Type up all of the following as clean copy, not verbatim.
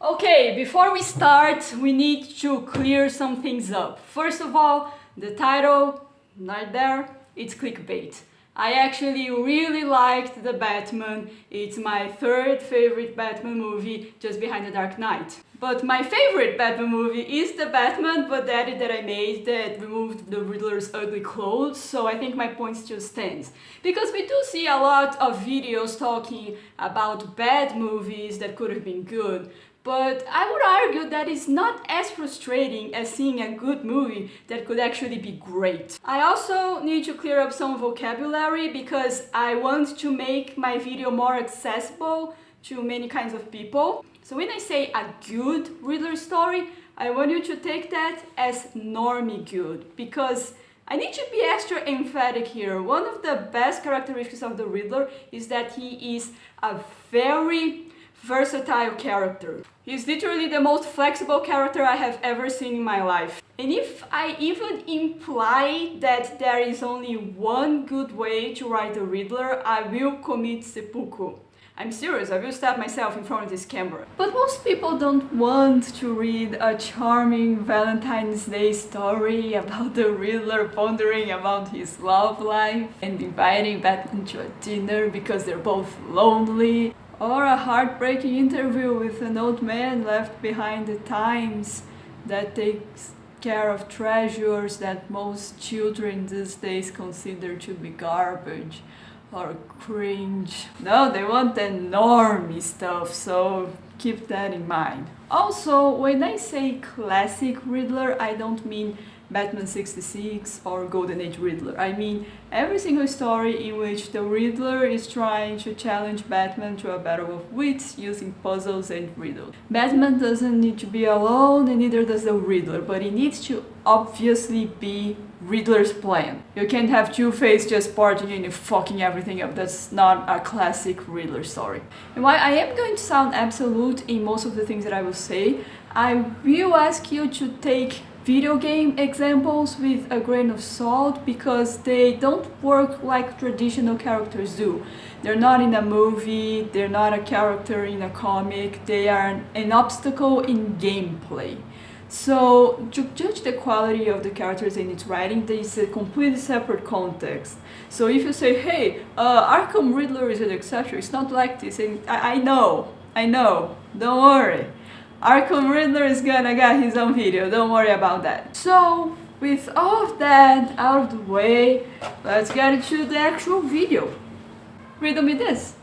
Okay, before we start, we need to clear some things up. First of all, the title, right there, it's clickbait. I actually really liked The Batman. It's my third favorite Batman movie, just behind The Dark Knight. But my favorite Batman movie is The Batman, but the edit that I made that removed the Riddler's ugly clothes, so I think my point still stands. Because we do see a lot of videos talking about bad movies that could have been good, but I would argue that it's not as frustrating as seeing a good movie that could actually be great. I also need to clear up some vocabulary because I want to make my video more accessible to many kinds of people. So when I say a good Riddler story, I want you to take that as normie good, because I need to be extra emphatic here. One of the best characteristics of the Riddler is that he is a very versatile character. He's literally the most flexible character I have ever seen in my life. And if I even imply that there is only one good way to write the Riddler, I will commit seppuku. I'm serious, I will stab myself in front of this camera. But most people don't want to read a charming Valentine's Day story about the Riddler pondering about his love life and inviting Batman to a dinner because they're both lonely. Or a heartbreaking interview with an old man left behind at times that takes care of treasures that most children these days consider to be garbage or cringe. No, they want the normie stuff, so keep that in mind. Also, when I say classic Riddler, I don't mean Batman 66 or Golden Age Riddler. I mean every single story in which the Riddler is trying to challenge Batman to a battle of wits using puzzles and riddles. Batman doesn't need to be alone, and neither does the Riddler, but it needs to obviously be Riddler's plan. You can't have Two-Face just partying and fucking everything up. That's not a classic Riddler story. And while I am going to sound absolute in most of the things that I will say, I will ask you to take video game examples with a grain of salt because they don't work like traditional characters do. They're not in a movie, they're not a character in a comic, they are an obstacle in gameplay. So to judge the quality of the characters in its writing, there is a completely separate context. So if you say, hey, Arkham Riddler is an exception, it's not like this, and I know, don't worry. Arkham Riddler is gonna get his own video, don't worry about that. So, with all of that out of the way, let's get into the actual video. Riddle me this.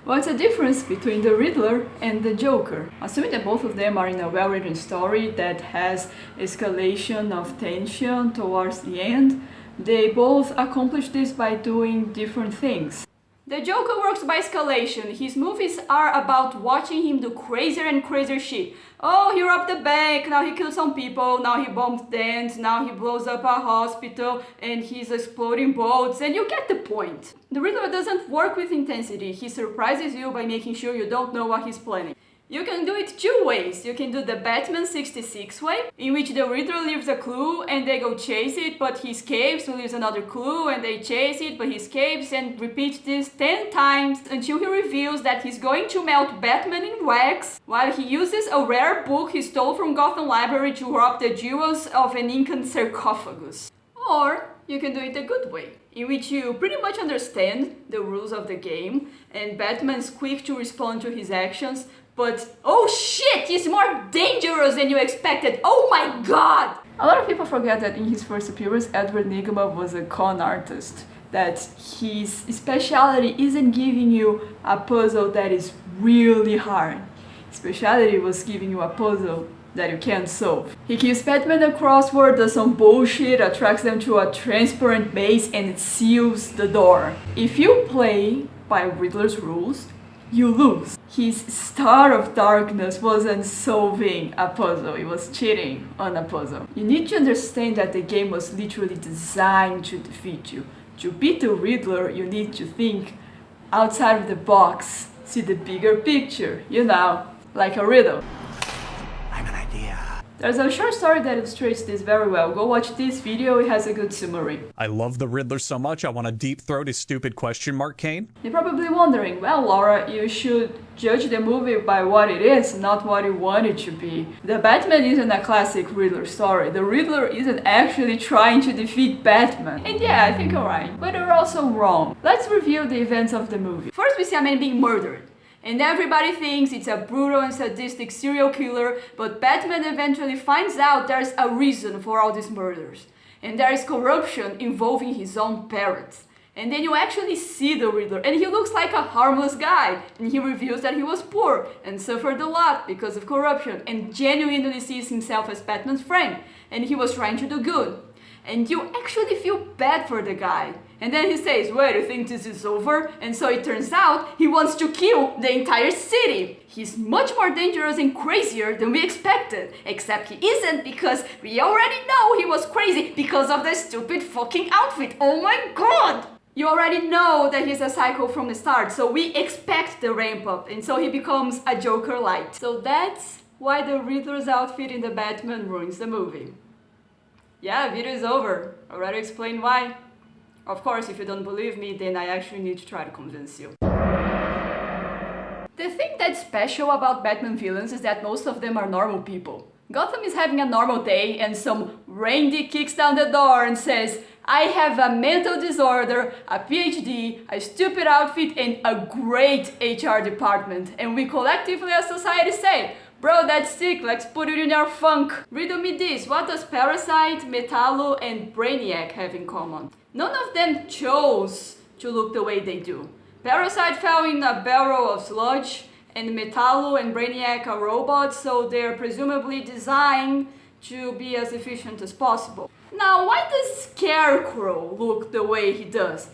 What's the difference between the Riddler and the Joker? Assuming that both of them are in a well-written story that has escalation of tension towards the end, they both accomplish this by doing different things. The Joker works by escalation. His movies are about watching him do crazier and crazier shit. Oh, he robbed the bank, now he killed some people, now he bombs dens, now he blows up a hospital, and he's exploding boats, and you get the point. The Riddler doesn't work with intensity. He surprises you by making sure you don't know what he's planning. You can do it two ways. You can do the Batman 66 way, in which the Riddler leaves a clue and they go chase it, but he escapes, so leaves another clue and they chase it, but he escapes, and repeat this 10 times until he reveals that he's going to melt Batman in wax while he uses a rare book he stole from Gotham Library to rob the jewels of an Incan sarcophagus. Or you can do it the good way, in which you pretty much understand the rules of the game and Batman's quick to respond to his actions, but oh shit, he's more dangerous than you expected, oh my god! A lot of people forget that in his first appearance, Edward Nygma was a con artist. That his specialty isn't giving you a puzzle that is really hard. His specialty was giving you a puzzle that you can't solve. He gives Batman a crossword, does some bullshit, attracts them to a transparent base, and it seals the door. If you play by Riddler's rules, you lose. His Star of Darkness wasn't solving a puzzle, it was cheating on a puzzle. You need to understand that the game was literally designed to defeat you. To beat the Riddler, you need to think outside of the box, see the bigger picture, you know, like a riddle. I'm an idea. There's a short story that illustrates this very well. Go watch this video, it has a good summary. I love the Riddler so much I want to deep throat his stupid question mark cane. You're probably wondering, well Laura, you should judge the movie by what it is, not what you want it to be. The Batman isn't a classic Riddler story. The Riddler isn't actually trying to defeat Batman. And yeah, I think you're right, but you're also wrong. Let's review the events of the movie. First we see a man being murdered. And everybody thinks it's a brutal and sadistic serial killer, but Batman eventually finds out there's a reason for all these murders. And there is corruption involving his own parents. And then you actually see the Riddler, and he looks like a harmless guy. And he reveals that he was poor and suffered a lot because of corruption, and genuinely sees himself as Batman's friend. And he was trying to do good. And you actually feel bad for the guy. And then he says, wait, you think this is over? And so it turns out he wants to kill the entire city. He's much more dangerous and crazier than we expected. Except he isn't, because we already know he was crazy because of the stupid fucking outfit. Oh my god! You already know that he's a psycho from the start, so we expect the ramp up. And so he becomes a Joker light. So that's why the Riddler's outfit in the Batman ruins the movie. Yeah, video is over. Already explained why. Of course, if you don't believe me, then I actually need to try to convince you. The thing that's special about Batman villains is that most of them are normal people. Gotham is having a normal day and some Randy kicks down the door and says, I have a mental disorder, a PhD, a stupid outfit, and a great HR department. And we collectively as society say, bro, that's sick, let's put it in our funk. Riddle me this, what does Parasite, Metallo, and Brainiac have in common? None of them chose to look the way they do. Parasite fell in a barrel of sludge, and Metallo and Brainiac are robots, so they're presumably designed to be as efficient as possible. Now, why does Scarecrow look the way he does?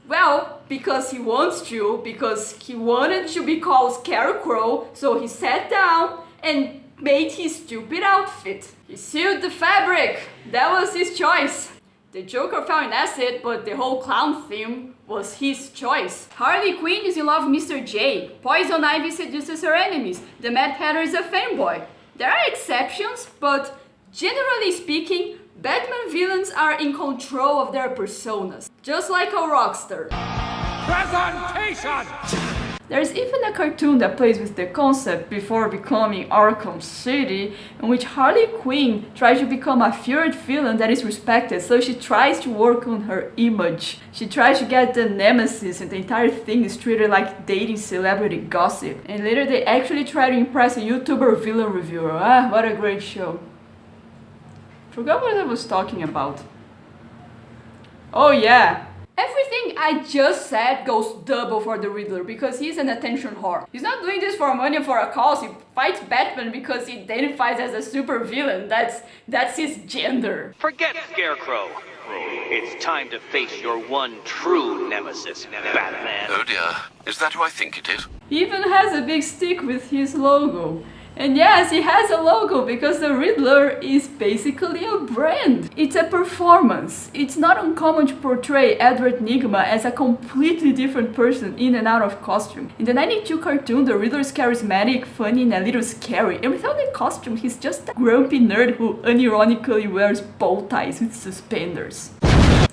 Well, because he wants to, because he wanted to be called Scarecrow, so he sat down and made his stupid outfit. He sewed the fabric. That was his choice. The Joker fell in acid, but the whole clown theme was his choice. Harley Quinn is in love with Mr. J. Poison Ivy seduces her enemies. The Mad Hatter is a fanboy. There are exceptions, but generally speaking, Batman villains are in control of their personas, just like a rockstar. Presentation! There's even a cartoon that plays with the concept before becoming Arkham City, in which Harley Quinn tries to become a feared villain that is respected, so she tries to work on her image. She tries to get the nemesis, and the entire thing is treated like dating celebrity gossip. And later they actually try to impress a YouTuber villain reviewer. Ah, what a great show. Forgot what I was talking about. Oh yeah. Everything I just said goes double for the Riddler because he's an attention whore. He's not doing this for money or for a cause. He fights Batman because he identifies as a supervillain. That's his gender. Forget Scarecrow. It's time to face your one true nemesis, Batman. Oh dear, is that who I think it is? He even has a big stick with his logo. And yes, he has a logo because the Riddler is basically a brand. It's a performance. It's not uncommon to portray Edward Nygma as a completely different person in and out of costume. In the 92 cartoon, the Riddler is charismatic, funny, and a little scary. And without the costume, he's just a grumpy nerd who unironically wears bow ties with suspenders.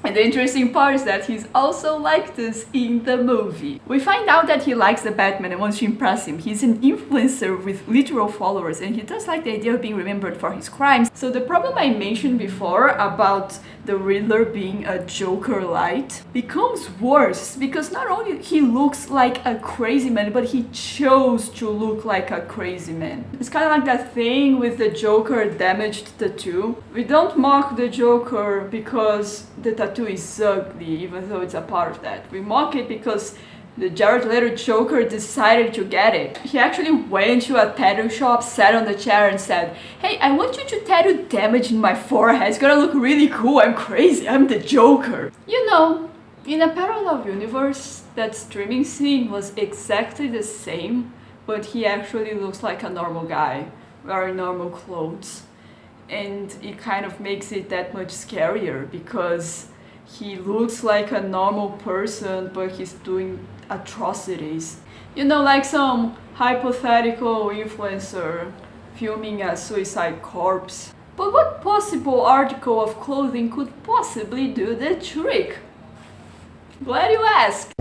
And the interesting part is that he's also like this in the movie. We find out that he likes the Batman and wants to impress him. He's an influencer with literal followers and he does like the idea of being remembered for his crimes. So the problem I mentioned before about the Riddler being a Joker light becomes worse because not only he looks like a crazy man, but he chose to look like a crazy man. It's kind of like that thing with the Joker damaged tattoo. We don't mock the Joker because the tattoo is ugly, even though it's a part of that. We mock it because the Jared Leto Joker decided to get it. He actually went to a tattoo shop, sat on the chair and said, hey, I want you to tattoo damage in my forehead. It's gonna look really cool. I'm crazy. I'm the Joker. You know, in a parallel universe, that streaming scene was exactly the same, but he actually looks like a normal guy, wearing normal clothes. And it kind of makes it that much scarier because he looks like a normal person, but he's doing atrocities. You know, like some hypothetical influencer filming a suicide corpse. But what possible article of clothing could possibly do the trick? Glad you asked!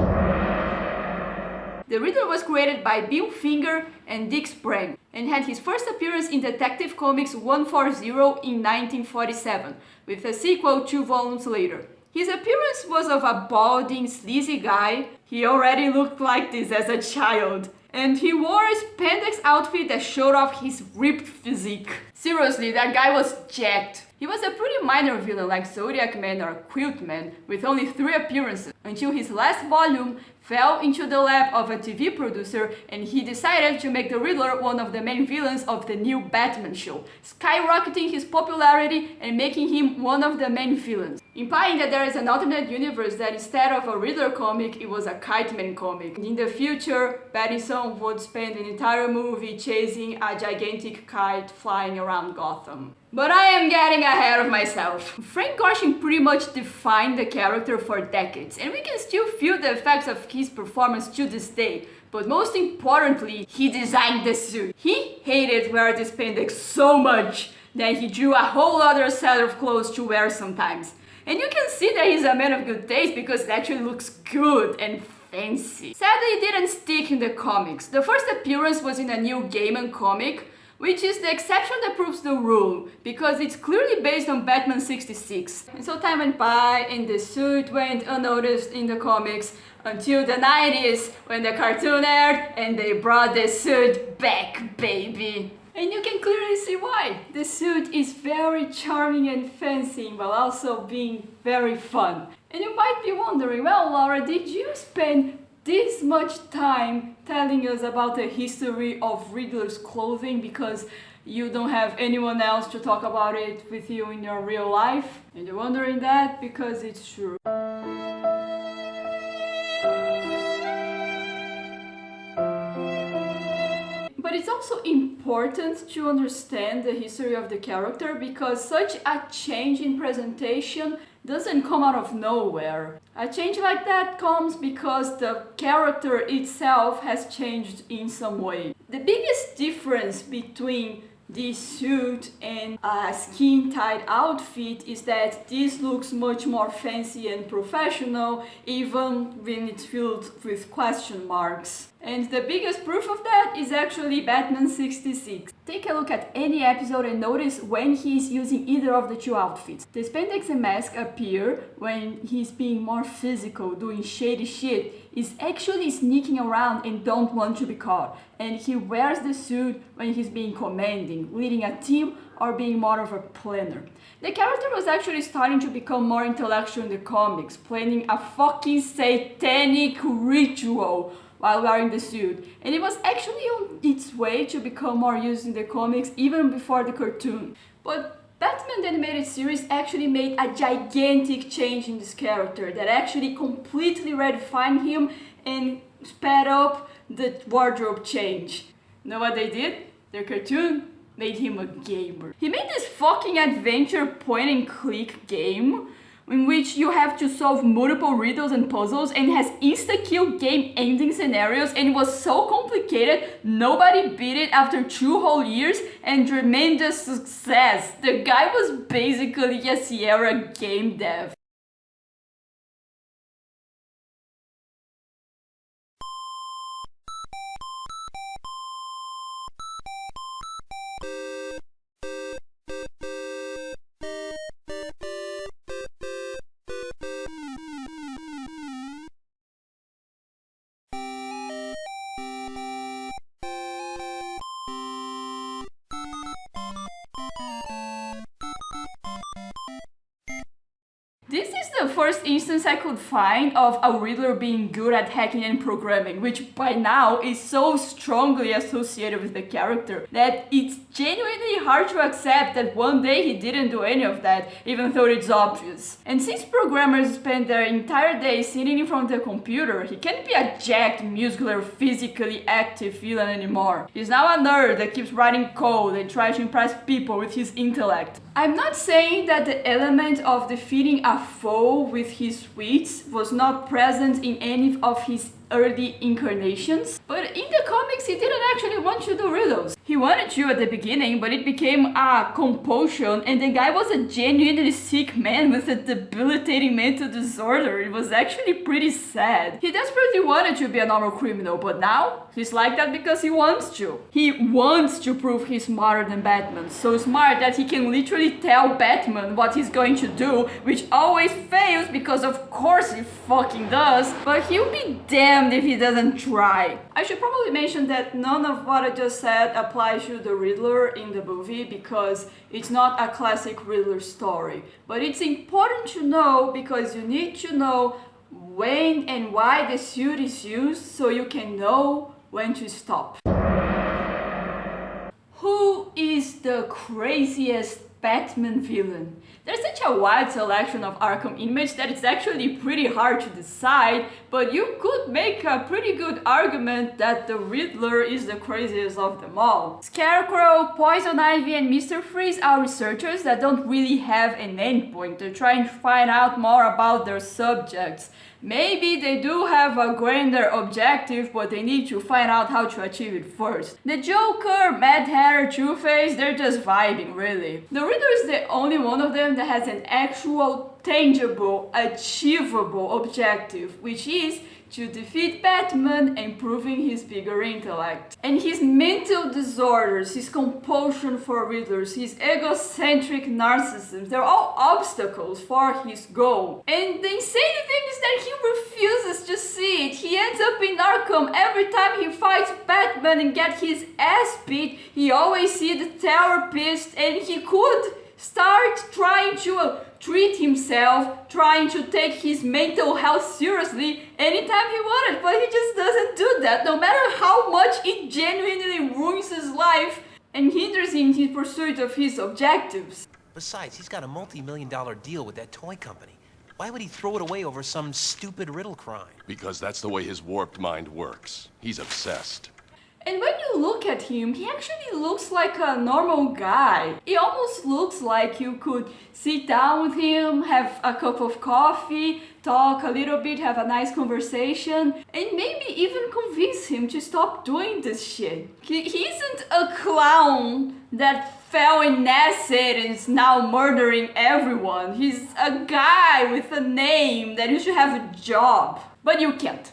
The Riddler was created by Bill Finger and Dick Sprang and had his first appearance in Detective Comics 140 in 1947, with a sequel 2 volumes later. His appearance was of a balding, sleazy guy. He already looked like this as a child. And he wore a spandex outfit that showed off his ripped physique. Seriously, that guy was jacked. He was a pretty minor villain like Zodiac Man or Quilt Man, with only 3 appearances, until his last volume fell into the lap of a TV producer and he decided to make the Riddler one of the main villains of the new Batman show, skyrocketing his popularity and making him one of the main villains, implying that there is an alternate universe that instead of a Riddler comic, it was a Kite Man comic. In the future, Pattinson would spend an entire movie chasing a gigantic kite flying around Gotham. But I am getting ahead of myself. Frank Gorshin pretty much defined the character for decades, and we can still feel the effects of his performance to this day. But most importantly, he designed the suit. He hated wearing the spandex so much that he drew a whole other set of clothes to wear sometimes. And you can see that he's a man of good taste because it actually looks good and fancy. Sadly, it didn't stick in the comics. The first appearance was in a Neil Gaiman comic, which is the exception that proves the rule, because it's clearly based on Batman 66. And so time went by and the suit went unnoticed in the comics until the 90s when the cartoon aired and they brought the suit back, baby. And you can clearly see why. The suit is very charming and fancy while also being very fun. And you might be wondering, well, Laura, did you spend this much time telling us about the history of Riddler's clothing because you don't have anyone else to talk about it with you in your real life? And you're wondering that because it's true. But it's also important to understand the history of the character because such a change in presentation doesn't come out of nowhere. A change like that comes because the character itself has changed in some way. The biggest difference between this suit and a skin-tight outfit is that this looks much more fancy and professional, even when it's filled with question marks. And the biggest proof of that is actually Batman 66. Take a look at any episode and notice when he's using either of the 2 outfits. The spandex and mask appear when he's being more physical, doing shady shit, is actually sneaking around and don't want to be caught. And he wears the suit when he's being commanding, leading a team, or being more of a planner. The character was actually starting to become more intellectual in the comics, planning a fucking satanic ritual while wearing the suit, and it was actually on its way to become more used in the comics even before the cartoon. But Batman the Animated Series actually made a gigantic change in this character that actually completely redefined him and sped up the wardrobe change. Know what they did? Their cartoon made him a gamer. He made this fucking adventure point and click game in which you have to solve multiple riddles and puzzles and has insta-kill game ending scenarios, and it was so complicated nobody beat it after 2 whole years and tremendous success. The guy was basically a Sierra game dev. This is the first instance I could find of a Riddler being good at hacking and programming, which by now is so strongly associated with the character that it's genuinely hard to accept that one day he didn't do any of that, even though it's obvious. And since programmers spend their entire day sitting in front of the computer, he can't be a jacked, muscular, physically active villain anymore. He's now a nerd that keeps writing code and tries to impress people with his intellect. I'm not saying that the element of defeating a foe with his wits was not present in any of his early incarnations. But in the comics, he didn't actually want to do riddles. He wanted to at the beginning, but it became a compulsion, and the guy was a genuinely sick man with a debilitating mental disorder. It was actually pretty sad. He desperately wanted to be a normal criminal, but now he's like that because he wants to. He wants to prove he's smarter than Batman. So smart that he can literally tell Batman what he's going to do, which always fails because of course he fucking does, but he'll be damned if he doesn't try. I should probably mention that none of what I just said applies to the Riddler in the movie because it's not a classic Riddler story. But it's important to know because you need to know when and why the suit is used so you can know when to stop. Who is the craziest Batman villain? There's such a wide selection of Arkham inmates that it's actually pretty hard to decide, but you could make a pretty good argument that the Riddler is the craziest of them all. Scarecrow, Poison Ivy, and Mr. Freeze are researchers that don't really have an endpoint. They're trying to find out more about their subjects. Maybe they do have a grander objective, but they need to find out how to achieve it first. The Joker, Mad Hatter, Two-Face, they're just vibing, really. The Riddler is the only one of them that has an actual, tangible, achievable objective, which is to defeat Batman and proving his bigger intellect. And his mental disorders, his compulsion for riddles, his egocentric narcissism, they're all obstacles for his goal. And the insane thing is that he refuses to see it. He ends up in Arkham every time he fights Batman and gets his ass beat. He always sees the therapist and he could start trying to treat himself, trying to take his mental health seriously anytime he wanted, but he just doesn't do that, no matter how much it genuinely ruins his life and hinders him in his pursuit of his objectives. Besides, he's got a multi-million-dollar deal with that toy company. Why would he throw it away over some stupid riddle crime? Because that's the way his warped mind works. He's obsessed. And when you look at him, he actually looks like a normal guy. He almost looks like you could sit down with him, have a cup of coffee, talk a little bit, have a nice conversation, and maybe even convince him to stop doing this shit. He isn't a clown that fell in acid and is now murdering everyone. He's a guy with a name that used to have a job. But you can't.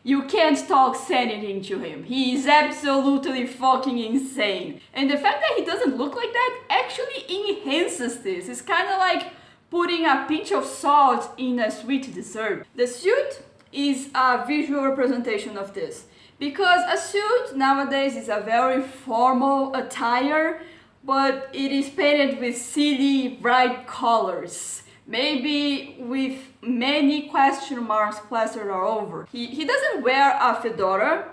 You can't talk sanity into him. He is absolutely fucking insane. And the fact that he doesn't look like that actually enhances this. It's kind of like putting a pinch of salt in a sweet dessert. The suit is a visual representation of this. Because a suit nowadays is a very formal attire, but it is painted with silly, bright colors. Maybe with many question marks plastered all over. He doesn't wear a fedora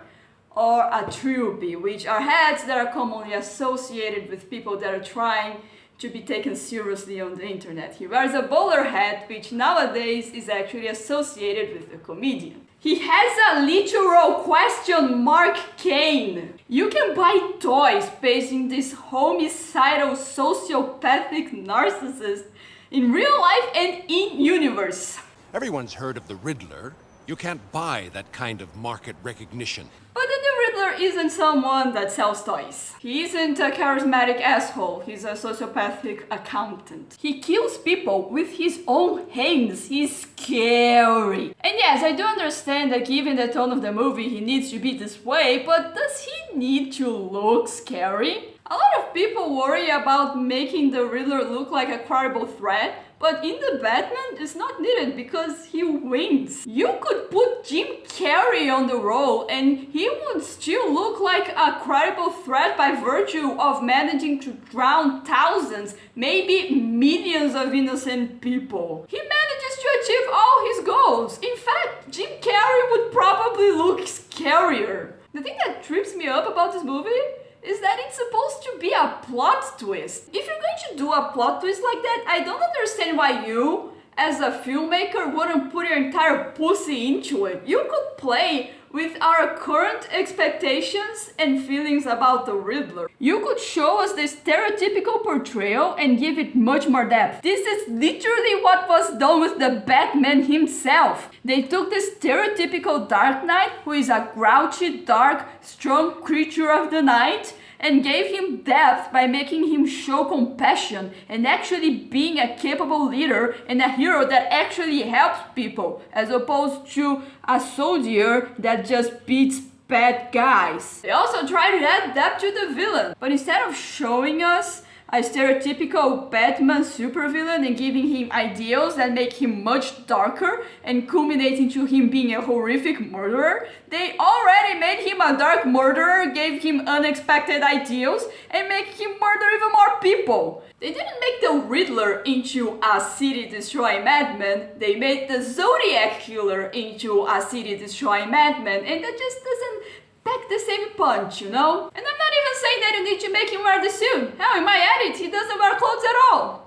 or a trilby, which are hats that are commonly associated with people that are trying to be taken seriously on the internet. He wears a bowler hat, which nowadays is actually associated with a comedian. He has a literal question mark cane. You can buy toys based on this homicidal sociopathic narcissist in real life and in universe. Everyone's heard of the Riddler. You can't buy that kind of market recognition. But then the Riddler isn't someone that sells toys. He isn't a charismatic asshole. He's a sociopathic accountant. He kills people with his own hands. He's scary. And yes, I do understand that given the tone of the movie, he needs to be this way, but does he need to look scary? A lot of people worry about making the Riddler look like a credible threat, but in the Batman, it's not needed because he wins. You could put Jim Carrey on the role and he would still look like a credible threat by virtue of managing to drown thousands, maybe millions of innocent people. He manages to achieve all his goals. In fact, Jim Carrey would probably look scarier. The thing that trips me up about this movie is that it's supposed to be a plot twist. If you're going to do a plot twist like that, I don't understand why you, as a filmmaker, wouldn't put your entire pussy into it. You could play with our current expectations and feelings about the Riddler. You could show us the stereotypical portrayal and give it much more depth. This is literally what was done with the Batman himself. They took the stereotypical Dark Knight, who is a grouchy, dark, strong creature of the night, and gave him depth by making him show compassion and actually being a capable leader and a hero that actually helps people, as opposed to a soldier that just beats bad guys. They also tried to add depth to the villain, but instead of showing us a stereotypical Batman supervillain and giving him ideals that make him much darker and culminating to him being a horrific murderer, they already made him a dark murderer, gave him unexpected ideals, and make him murder even more people. They didn't make the Riddler into a city-destroying madman, they made the Zodiac Killer into a city-destroying madman, and that just doesn't pack the same punch, you know? And I'm not even saying that you need to make him wear the suit. Hell, in my edit, he doesn't wear clothes at all.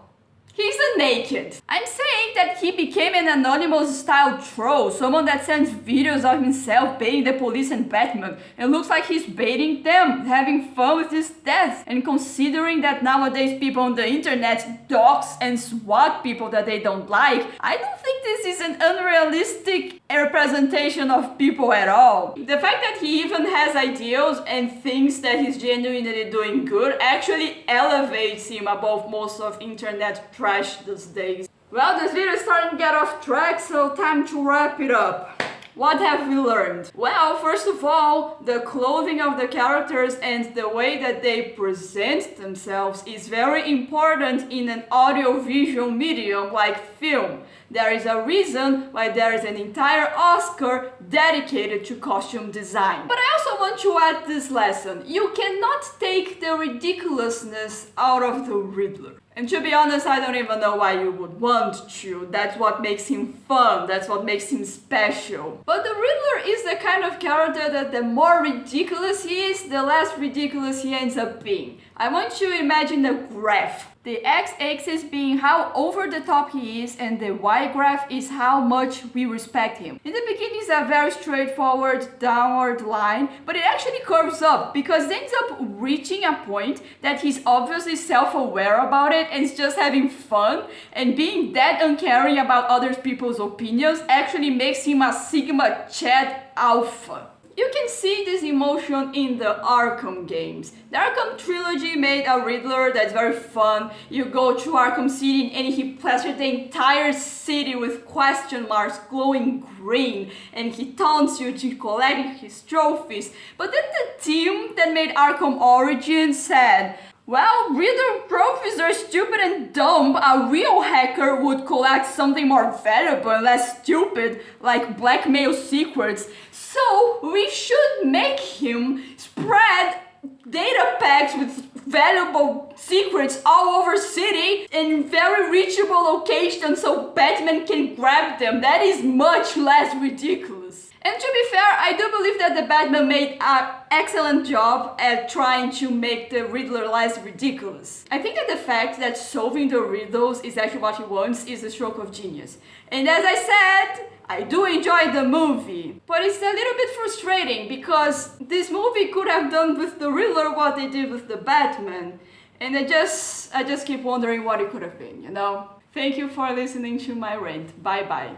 He's a naked. I'm saying that he became an Anonymous-style troll, someone that sends videos of himself baiting the police and Batman, and looks like he's baiting them, having fun with his death. And considering that nowadays people on the internet dox and swat people that they don't like, I don't think this is an unrealistic representation of people at all. The fact that he even has ideals and thinks that he's genuinely doing good actually elevates him above most of internet trash these days. Well, this video is starting to get off track, so time to wrap it up. What have we learned? Well, first of all, the clothing of the characters and the way that they present themselves is very important in an audiovisual medium like film. There is a reason why there is an entire Oscar dedicated to costume design. But I also want to add this lesson. You cannot take the ridiculousness out of the Riddler. And to be honest, I don't even know why you would want to. That's what makes him fun, that's what makes him special. But the Riddler is the kind of character that the more ridiculous he is, the less ridiculous he ends up being. I want you to imagine a graph. The x-axis being how over the top he is, and the y-graph is how much we respect him. In the beginning it's a very straightforward downward line, but it actually curves up because it ends up reaching a point that he's obviously self-aware about it and is just having fun, and being that uncaring about other people's opinions actually makes him a Sigma Chad Alpha. You can see this emotion in the Arkham games. The Arkham trilogy made a Riddler that's very fun. You go to Arkham City and he plastered the entire city with question marks glowing green, and he taunts you to collect his trophies. But then the team that made Arkham Origins said, well, Riddler trophies are stupid and dumb. A real hacker would collect something more valuable and less stupid, like blackmail secrets. So we should make him spread data packs with valuable secrets all over city in very reachable locations so Batman can grab them. That is much less ridiculous. And to be fair, I do believe that the Batman made an excellent job at trying to make the Riddler less ridiculous. I think that the fact that solving the riddles is actually what he wants is a stroke of genius. And as I said, I do enjoy the movie, but it's a little bit frustrating because this movie could have done with the Riddler what they did with the Batman, and I just keep wondering what it could have been, you know? Thank you for listening to my rant. Bye bye.